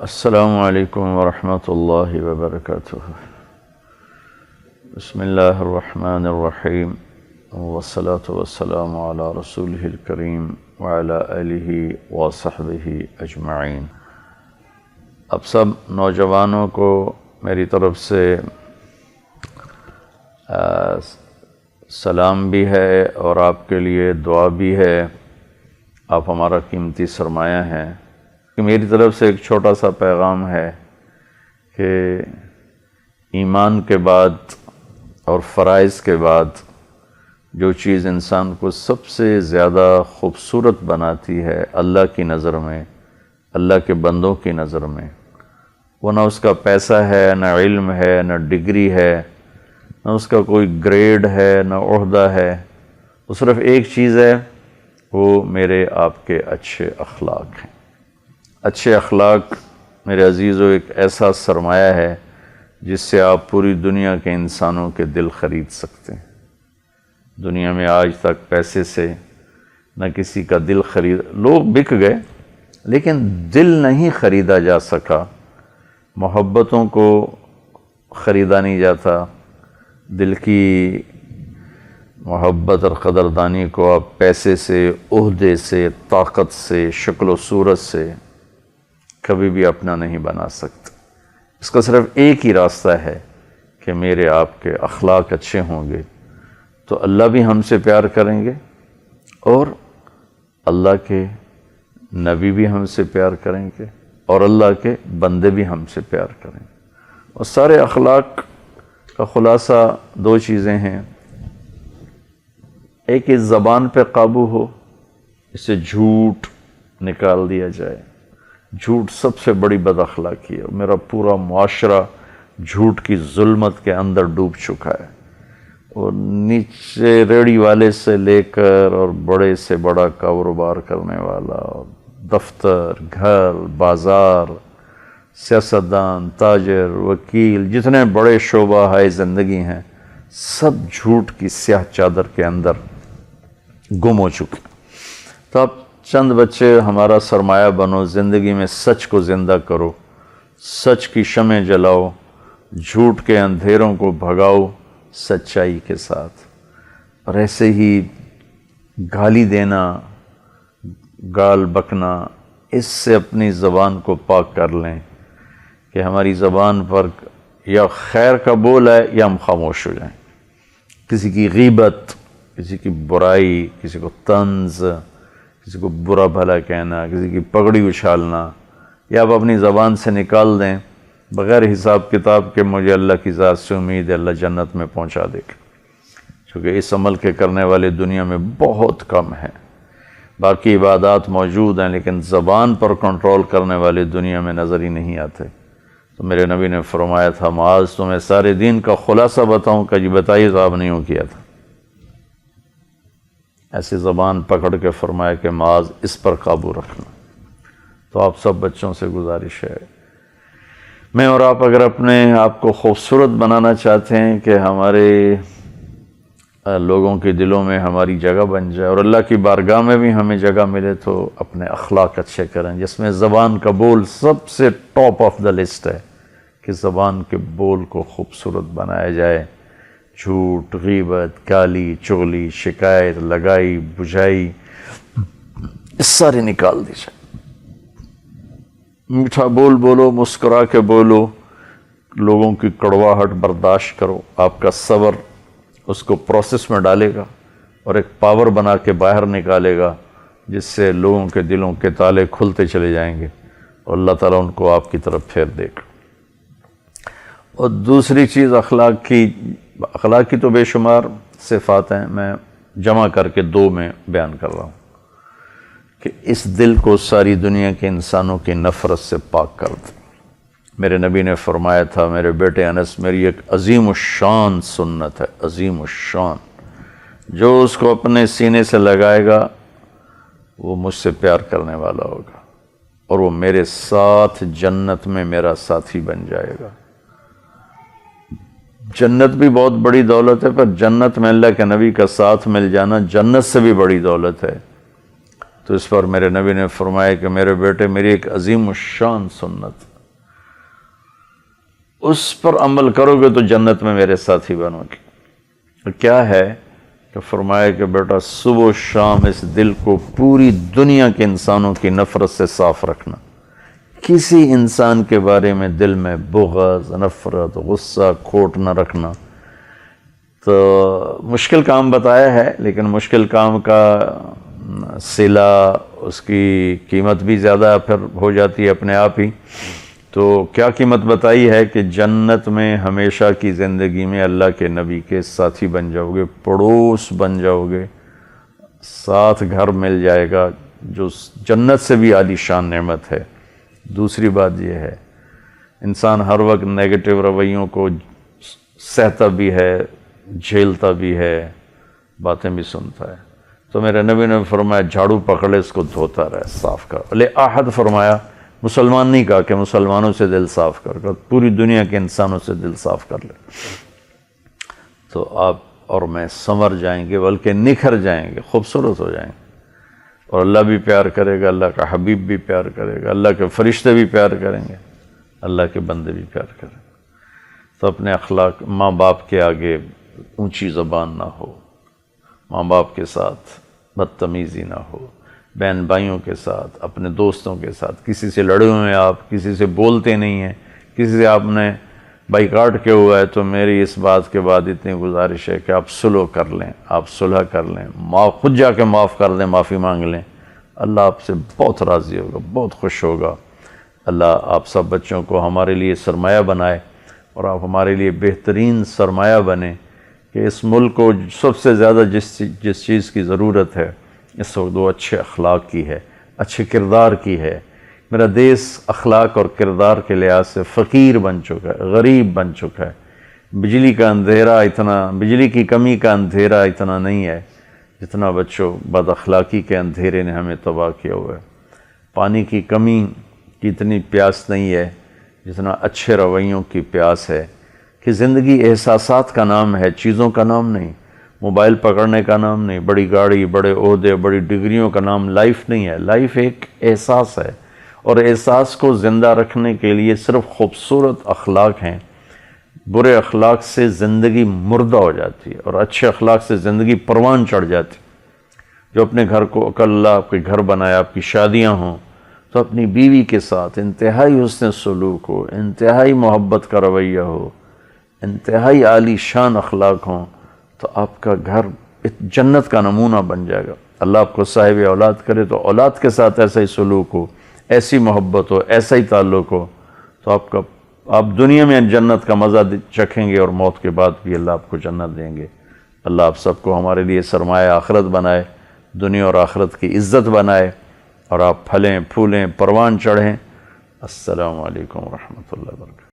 السلام علیکم ورحمۃ اللہ وبرکاتہ۔ بسم اللہ الرحمن الرحیم والصلاة والسلام علی رسولہ الکریم وعلی آلہ وصحبہ اجمعین۔ اب سب نوجوانوں کو میری طرف سے سلام بھی ہے اور آپ کے لیے دعا بھی ہے۔ آپ ہمارا قیمتی سرمایہ ہیں۔ میری طرف سے ایک چھوٹا سا پیغام ہے کہ ایمان کے بعد اور فرائض کے بعد جو چیز انسان کو سب سے زیادہ خوبصورت بناتی ہے اللہ کی نظر میں، اللہ کے بندوں کی نظر میں، وہ نہ اس کا پیسہ ہے، نہ علم ہے، نہ ڈگری ہے، نہ اس کا کوئی گریڈ ہے، نہ عہدہ ہے، وہ صرف ایک چیز ہے، وہ میرے آپ کے اچھے اخلاق ہیں۔ اچھے اخلاق میرے عزیزو ایک ایسا سرمایہ ہے جس سے آپ پوری دنیا کے انسانوں کے دل خرید سکتے ہیں۔ دنیا میں آج تک پیسے سے نہ کسی کا دل لوگ بک گئے لیکن دل نہیں خریدا جا سکا۔ محبتوں کو خریدا نہیں جاتا۔ دل کی محبت اور قدردانی کو آپ پیسے سے، عہدے سے، طاقت سے، شکل و صورت سے کبھی بھی اپنا نہیں بنا سکتے۔ اس کا صرف ایک ہی راستہ ہے کہ میرے آپ کے اخلاق اچھے ہوں گے تو اللہ بھی ہم سے پیار کریں گے اور اللہ کے نبی بھی ہم سے پیار کریں گے اور اللہ کے بندے بھی ہم سے پیار کریں گے۔ اور سارے اخلاق کا خلاصہ دو چیزیں ہیں۔ ایک اس زبان پہ قابو ہو، اسے جھوٹ نکال دیا جائے۔ جھوٹ سب سے بڑی بد اخلاقی ہے۔ میرا پورا معاشرہ جھوٹ کی ظلمت کے اندر ڈوب چکا ہے، اور نیچے ریڑھی والے سے لے کر اور بڑے سے بڑا کاروبار کرنے والا، دفتر، گھر، بازار، سیاستدان، تاجر، وکیل، جتنے بڑے شعبہ ہائے زندگی ہیں، سب جھوٹ کی سیاہ چادر کے اندر گم ہو چکے۔ تو اب چند بچے ہمارا سرمایہ بنو، زندگی میں سچ کو زندہ کرو، سچ کی شمع جلاؤ، جھوٹ کے اندھیروں کو بھگاؤ سچائی کے ساتھ۔ اور ایسے ہی گالی دینا، گال بکنا، اس سے اپنی زبان کو پاک کر لیں کہ ہماری زبان پر یا خیر کا بول ہے یا ہم خاموش ہو جائیں۔ کسی کی غیبت، کسی کی برائی، کسی کو طنز، کسی کو برا بھلا کہنا، کسی کی پگڑی اچھالنا، یا آپ اپنی زبان سے نکال دیں بغیر حساب کتاب کے مجھے اللہ کی ذات سے امید ہے اللہ جنت میں پہنچا دے گا، کیونکہ اس عمل کے کرنے والے دنیا میں بہت کم ہیں۔ باقی عبادات موجود ہیں لیکن زبان پر کنٹرول کرنے والے دنیا میں نظر ہی نہیں آتے۔ تو میرے نبی نے فرمایا تھا، معاذ تمہیں سارے دین کا خلاصہ بتاؤں کہ جی بتائیے تو آپ نہیں کیا تھا۔ ایسی زبان پکڑ کے فرمایا کہ معاذ اس پر قابو رکھنا۔ تو آپ سب بچوں سے گزارش ہے، میں اور آپ اگر اپنے آپ کو خوبصورت بنانا چاہتے ہیں کہ ہمارے لوگوں کے دلوں میں ہماری جگہ بن جائے اور اللہ کی بارگاہ میں بھی ہمیں جگہ ملے، تو اپنے اخلاق اچھے کریں، جس میں زبان کا بول سب سے ٹاپ آف دا لسٹ ہے کہ زبان کے بول کو خوبصورت بنایا جائے۔ جھوٹ، غیبت، گالی، چغلی، شکایت، لگائی، بجھائی، اس سارے نکال دی جائے۔ میٹھا بول بولو، مسکرا کے بولو، لوگوں کی کڑواہٹ برداشت کرو۔ آپ کا صبر اس کو پروسیس میں ڈالے گا اور ایک پاور بنا کے باہر نکالے گا، جس سے لوگوں کے دلوں کے تالے کھلتے چلے جائیں گے اور اللہ تعالیٰ ان کو آپ کی طرف پھیر دے گا۔ اور دوسری چیز اخلاق کی تو بے شمار صفات ہیں، میں جمع کر کے دو میں بیان کر رہا ہوں کہ اس دل کو ساری دنیا کے انسانوں کی نفرت سے پاک کر دے۔ میرے نبی نے فرمایا تھا، میرے بیٹے انس، میری ایک عظیم الشان سنت ہے، عظیم الشان، جو اس کو اپنے سینے سے لگائے گا وہ مجھ سے پیار کرنے والا ہوگا اور وہ میرے ساتھ جنت میں میرا ساتھی بن جائے گا۔ جنت بھی بہت بڑی دولت ہے، پر جنت میں اللہ کے نبی کا ساتھ مل جانا جنت سے بھی بڑی دولت ہے۔ تو اس پر میرے نبی نے فرمایا کہ میرے بیٹے، میری ایک عظیم الشان سنت، اس پر عمل کرو گے تو جنت میں میرے ساتھی بنو گے۔ تو کیا ہے کہ فرمایا کہ بیٹا صبح و شام اس دل کو پوری دنیا کے انسانوں کی نفرت سے صاف رکھنا، کسی انسان کے بارے میں دل میں بغض، نفرت، غصہ، کھوٹ نہ رکھنا۔ تو مشکل کام بتایا ہے، لیکن مشکل کام کا صلہ، اس کی قیمت بھی زیادہ پھر ہو جاتی ہے اپنے آپ ہی۔ تو کیا قیمت بتائی ہے کہ جنت میں ہمیشہ کی زندگی میں اللہ کے نبی کے ساتھی بن جاؤ گے، پڑوس بن جاؤ گے، ساتھ گھر مل جائے گا، جو جنت سے بھی عالی شان نعمت ہے۔ دوسری بات یہ ہے، انسان ہر وقت نیگیٹو رویوں کو سہتا بھی ہے، جھیلتا بھی ہے، باتیں بھی سنتا ہے۔ تو میرے نبی نے فرمایا جھاڑو پکڑے اس کو دھوتا رہے، صاف کر۔ لے احد فرمایا، مسلمان نہیں کہا کہ مسلمانوں سے دل صاف کر، پوری دنیا کے انسانوں سے دل صاف کر لے، تو آپ اور میں سنور جائیں گے، بلکہ نکھر جائیں گے، خوبصورت ہو جائیں گے، اور اللہ بھی پیار کرے گا، اللہ کا حبیب بھی پیار کرے گا، اللہ کے فرشتے بھی پیار کریں گے، اللہ کے بندے بھی پیار کریں گے۔ تو اپنے اخلاق، ماں باپ کے آگے اونچی زبان نہ ہو، ماں باپ کے ساتھ بدتمیزی نہ ہو، بہن بھائیوں کے ساتھ، اپنے دوستوں کے ساتھ، کسی سے لڑے ہوئے ہیں آپ، کسی سے بولتے نہیں ہیں، کسی سے آپ نے بائیکاٹ کیا ہوا ہے، تو میری اس بات کے بعد اتنی گزارش ہے کہ آپ صلح کر لیں، آپ صلح کر لیں، خود جا کے معاف کر دیں، معافی مانگ لیں، اللہ آپ سے بہت راضی ہوگا، بہت خوش ہوگا۔ اللہ آپ سب بچوں کو ہمارے لیے سرمایہ بنائے، اور آپ ہمارے لیے بہترین سرمایہ بنیں، کہ اس ملک کو سب سے زیادہ جس چیز کی ضرورت ہے اس وقت وہ اچھے اخلاق کی ہے، اچھے کردار کی ہے۔ میرا دیس اخلاق اور کردار کے لحاظ سے فقیر بن چکا ہے، غریب بن چکا ہے۔ بجلی کا اندھیرا اتنا، بجلی کی کمی کا اندھیرا اتنا نہیں ہے جتنا بچوں بد اخلاقی کے اندھیرے نے ہمیں تباہ کیا ہوا ہے۔ پانی کی کمی کی اتنی پیاس نہیں ہے جتنا اچھے رویوں کی پیاس ہے، کہ زندگی احساسات کا نام ہے، چیزوں کا نام نہیں، موبائل پکڑنے کا نام نہیں، بڑی گاڑی، بڑے عہدے، بڑی ڈگریوں کا نام لائف نہیں ہے۔ لائف ایک احساس ہے، اور احساس کو زندہ رکھنے کے لیے صرف خوبصورت اخلاق ہیں۔ برے اخلاق سے زندگی مردہ ہو جاتی ہے، اور اچھے اخلاق سے زندگی پروان چڑھ جاتی ہے۔ جو اپنے گھر کو، اللہ آپ کے گھر بنایا، آپ کی شادیاں ہوں، تو اپنی بیوی کے ساتھ انتہائی حسن سلوک ہو، انتہائی محبت کا رویہ ہو، انتہائی عالی شان اخلاق ہوں، تو آپ کا گھر جنت کا نمونہ بن جائے گا۔ اللہ آپ کو صاحب اولاد کرے تو اولاد کے ساتھ ایسا ہی سلوک ہو، ایسی محبت ہو، ایسا ہی تعلق ہو، تو آپ دنیا میں جنت کا مزہ چکھیں گے، اور موت کے بعد بھی اللہ آپ کو جنت دیں گے۔ اللہ آپ سب کو ہمارے لیے سرمایہ آخرت بنائے، دنیا اور آخرت کی عزت بنائے، اور آپ پھلیں پھولیں، پروان چڑھیں۔ السلام علیکم ورحمۃ اللہ وبرکاتہ۔